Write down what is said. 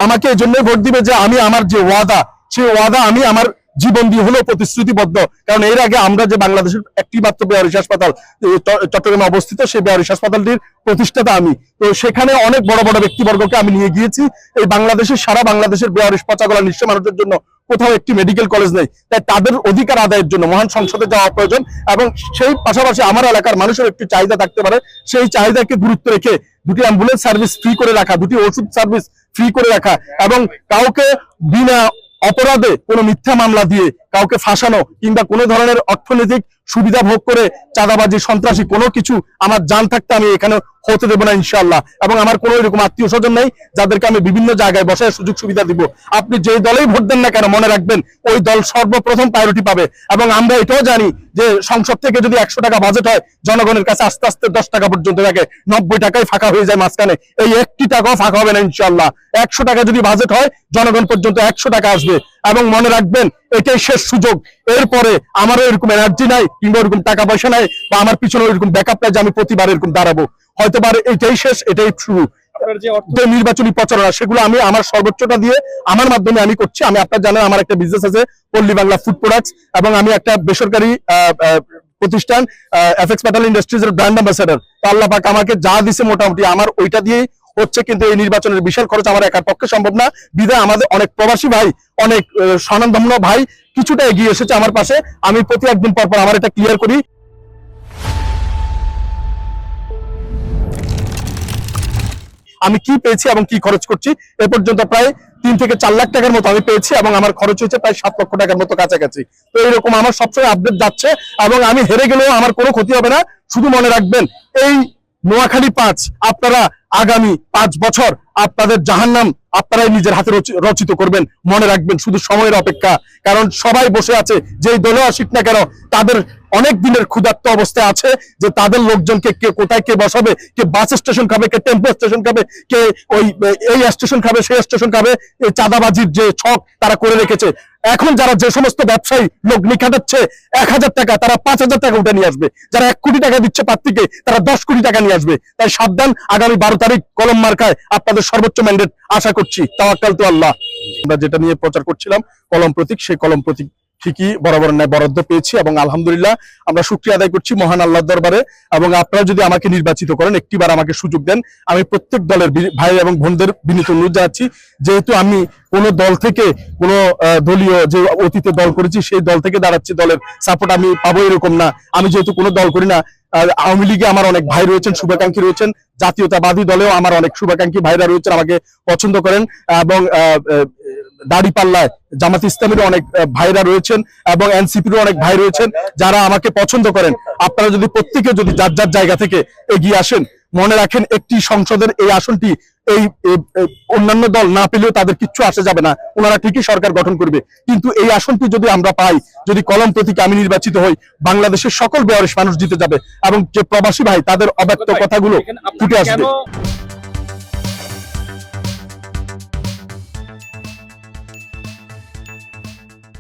আমাকে এই জন্যই ভোট দিবে যে আমি আমার যে ওয়াদা, সেই ওয়াদা আমি আমার জীবন দিয়ে হলেও প্রতিশ্রুতিবদ্ধ। কারণ এর আগে আমরা যে বাংলাদেশের একটি মাত্র বেয়ারিশ হাসপাতাল চট্টগ্রামে অবস্থিত, সেই বেয়ারিশ হাসপাতালটির প্রতিষ্ঠাতা আমি। তো সেখানে অনেক বড় বড় ব্যক্তিবর্গকে আমি নিয়ে গিয়েছি। এই বাংলাদেশের সারা বাংলাদেশের বেয়ারিশ পচাগলা নিঃস্ব মানুষের জন্য কোথাও একটি মেডিকেল কলেজ নেই, তাই তাদের অধিকার আদায়ের জন্য মহান সংসদে যাওয়া প্রয়োজন। এবং সেই পাশাপাশি আমার এলাকার মানুষের একটি চাহিদা থাকতে পারে, সেই চাহিদাকে গুরুত্ব রেখে দুটি অ্যাম্বুলেন্স সার্ভিস ফ্রি করে রাখা, দুটি ওষুধ সার্ভিস ফ্রি করে রাখা, এবং কাউকে বিনা অপরাধে কোনো মিথ্যা মামলা দিয়ে কাউকে ফাঁসানো কিংবা কোনো ধরনের অর্থনৈতিক সুবিধা ভোগ করে চাঁদাবাজি সন্ত্রাসী কোনো কিছু আমার জান থাকতে আমি এখানে হতে দেবো না ইনশাআল্লাহ। এবং আমার কোনো এরকম আত্মীয় স্বজন নেই যাদেরকে আমি বিভিন্ন জায়গায় বসায় সুযোগ সুবিধা দিব। আপনি যে দলেই ভোট দেন না কেন, মনে রাখবেন ওই দল সর্বপ্রথম প্রায়োরিটি পাবে। এবং আমরা এটাও জানি যে সংসদ থেকে যদি 100 টাকা বাজেট হয়, জনগণের কাছে আস্তে আস্তে 10 টাকা পর্যন্ত থাকে, 90 টাকায় ফাঁকা হয়ে যায় মাঝখানে। এই একটি টাকাও ফাঁকা হবে না ইনশাআল্লাহ। 100 টাকা যদি বাজেট হয়, জনগণ পর্যন্ত 100 টাকা আসবে। এবং মনে রাখবেন এটাই শেষ সুযোগ। এরপরে আমারও এরকম এনার্জি নাই কিংবা এরকম টাকা পয়সা নাই বা আমার পিছনে এরকম ব্যাকআপ নাই যে আমি প্রতিবার এরকম দাঁড়াবো। হয়তো পারে এটাই শেষ, এটাই শুরু। নির্বাচনী প্রচারণা সেগুলো আমি আমার সর্বোচ্চটা দিয়ে আমার মাধ্যমে আমি করছি। আমি আপনার জানেন আমার একটা বিজনেস আছে পল্লী বাংলা ফুড প্রোডাক্টস, এবং আমি একটা বেসরকারি প্রতিষ্ঠান এফএক্স মেটাল ইন্ডাস্ট্রিজ এর ব্র্যান্ড অ্যাম্বাসেডর। তো আল্লাহ পাক আমাকে যা দিছে মোটামুটি আমার ওইটা দিয়েই হচ্ছে। কিন্তু এই নির্বাচনের বিশাল খরচ আমার একার পক্ষে সম্ভব না, বিধায় আমাদের অনেক প্রবাসী ভাই, অনেক স্বনামধন্য ভাই কিছুটা এগিয়ে এসেছে আমার পাশে। আমি প্রতি একদিন পর পর আমার এটা ক্লিয়ার করি। আমি কি পেয়েছি এবং কি খরচ করছি, এ পর্যন্ত প্রায় 3 থেকে 4 লাখ টাকার মতো আমি পেয়েছি, এবং আমার খরচ হয়েছে প্রায় 7 লক্ষ টাকার মতো কাছাকাছি। তো এইরকম আমার সবসময় আপডেট যাচ্ছে, এবং আমি হেরে গেলেও আমার কোনো ক্ষতি হবে না। শুধু মনে রাখবেন এই নোয়াখালী 5 আপনারা আগামী 5 বছর আপনাদের জাহান্নাম আপনারাই নিজের হাতে রচিত করবেন। মনে রাখবেন শুধু সময়ের অপেক্ষা। কারণ সবাই বসে আছে, যেই দলে আসিক না কেন তাদের অনেক দিনের ক্ষুধার্ত অবস্থায় আছে, যে তাদের লোকজনকে কে কোথায় কে বসাবে, কে বাস স্টেশন খাবে, কে টেম্পো স্টেশন খাবে, কে ওই এই স্টেশন খাবে, সেই স্টেশন খাবে। এই চাঁদাবাজির যে ছক তারা করে রেখেছে। এখন যারা যে সমস্ত ব্যবসায়ী লোক নিখাটাচ্ছে 1000 টাকা, তারা 5000 টাকা উঠে নিয়ে আসবে। যারা 1 কোটি টাকা দিচ্ছে প্রার্থীকে, তারা 10 কোটি টাকা নিয়ে আসবে। তাই সাবধান, আগামী 12 তারিখ কলম মার্কায় আপনাদের সর্বোচ্চ ম্যান্ডেট আশা করছি। তাওয়াক্কাল তু আল্লাহ। আমরা যেটা নিয়ে প্রচার করছিলাম কলম প্রতীক, সেই কলম প্রতীক ঠিকই বরাবর ন্যায় বরাদ্দ পেয়েছি, এবং আলহামদুলিল্লাহ আমরা শুকরিয়া আদায় করছি মহান আল্লাহর দরবারে। এবং আপনারা যদি আমাকে নির্বাচিত করেন, একটিবার আমাকে সুযোগ দেন, আমি প্রত্যেক দলের ভাই এবং বোনদের বিনীত অনুরোধ জানাচ্ছি, যেহেতু আমি কোন দল থেকে কোন দলীয় যে অতীতে দল করেছি সেই দল থেকে দাঁড়াচ্ছি, দলের সাপোর্ট আমি পাবো এরকম না। আমি যেহেতু কোনো দল করি না, আওয়ামী লীগে আমার অনেক ভাই রয়েছেন, শুভাকাঙ্ক্ষী রয়েছেন, জাতীয়তাবাদী দলেও আমার অনেক শুভাকাঙ্ক্ষী ভাইরা রয়েছেন, আমাকে পছন্দ করেন, এবং দাড়িপাল্লায় জামাত ইসলামের অনেক ভাইরা রয়েছেন, এবং এনসিপির অনেক ভাই রয়েছেন যারা আমাকে পছন্দ করেন। আপনারা যদি প্রত্যেকে যদি যার যার জায়গা থেকে এগিয়ে আসেন, মনে রাখেন একটি সংসদের এই আসনটি এই অন্যান্য দল না পেলেও তাদের কিচ্ছু আসে যাবে না, ওনারা ঠিকই সরকার গঠন করবে। কিন্তু এই আসনটি যদি আমরা পাই, যদি কলম প্রতীকে আমি নির্বাচিত হই, বাংলাদেশের সকল বেয়ারিশ মানুষ জিতে যাবে, এবং যে প্রবাসী ভাই তাদের অব্যক্ত কথাগুলো ফুটে আসবে।